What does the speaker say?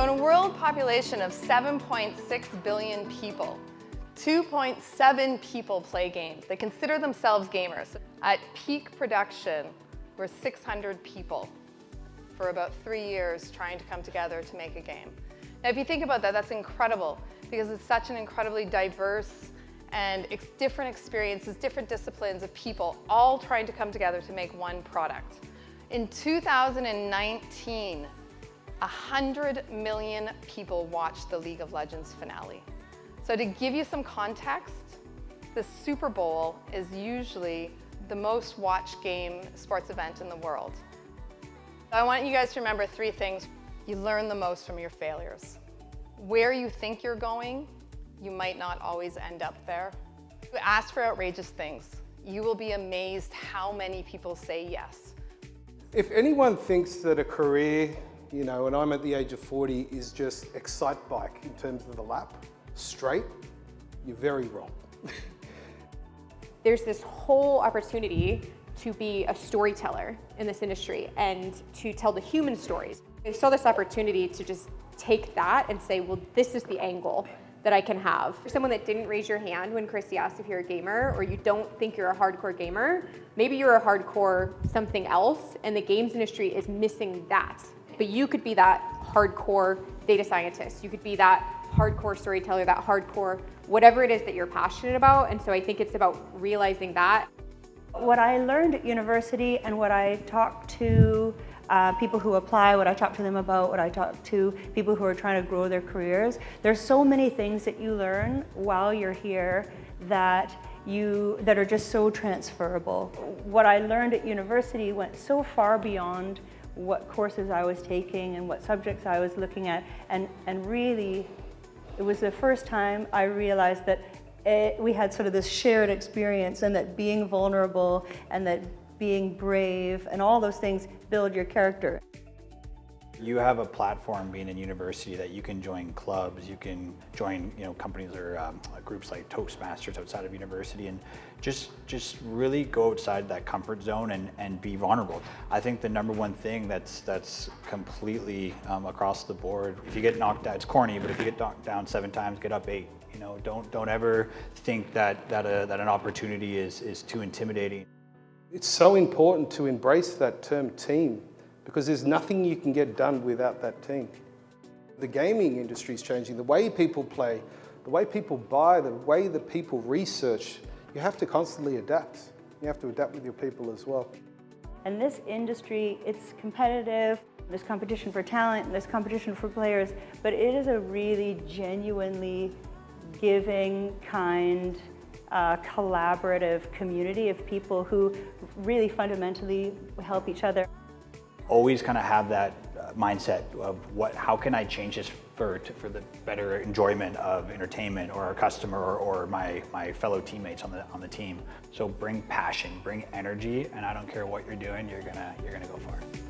So in a world population of 7.6 billion people, 2.7 people play games. They consider themselves gamers. At peak production, we're 600 people for about 3 years trying to come together to make a game. Now, if you think about that, that's incredible because it's such an incredibly diverse and different experiences, different disciplines of people all trying to come together to make one product. In 2019, 100 million people watched the League of Legends finale. So to give you some context, the Super Bowl is usually the most watched sports event in the world. I want you guys to remember 3 things. You learn the most from your failures. Where you think you're going, you might not always end up there. You ask for outrageous things. You will be amazed how many people say yes. If anyone thinks that a career, and I'm at the age of 40, is just excite bike in terms of the lap, straight, you're very wrong. There's this whole opportunity to be a storyteller in this industry and to tell the human stories. I saw this opportunity to just take that and say, well, this is the angle that I can have. For someone that didn't raise your hand when Chrissy asked if you're a gamer, or you don't think you're a hardcore gamer, maybe you're a hardcore something else, and the games industry is missing that. But you could be that hardcore data scientist. You could be that hardcore storyteller, that hardcore, whatever it is that you're passionate about. And so I think it's about realizing that. What I learned at university and what I talk to people who apply, what I talk to them about, what I talk to people who are trying to grow their careers, there's so many things that you learn while you're here that are just so transferable. What I learned at university went so far beyond what courses I was taking and what subjects I was looking at, and really it was the first time I realized that we had sort of this shared experience, and that being vulnerable and that being brave and all those things build your character. You have a platform being in university that you can join clubs, you can join companies or groups like Toastmasters outside of university, and just really go outside that comfort zone and be vulnerable. I think the number one thing that's completely across the board, if you get knocked down, it's corny, but if you get knocked down 7 times, get up 8. Don't ever think that an opportunity is too intimidating. It's so important to embrace that term team, because there's nothing you can get done without that team. The gaming industry is changing. The way people play, the way people buy, the way that people research, you have to constantly adapt. You have to adapt with your people as well. And this industry, it's competitive. There's competition for talent, and there's competition for players, but it is a really genuinely giving, kind, collaborative community of people who really fundamentally help each other. Always kind of have that mindset of how can I change this for the better enjoyment of entertainment or our customer or my fellow teammates on the team. So bring passion, bring energy, and I don't care what you're doing, you're gonna go for it.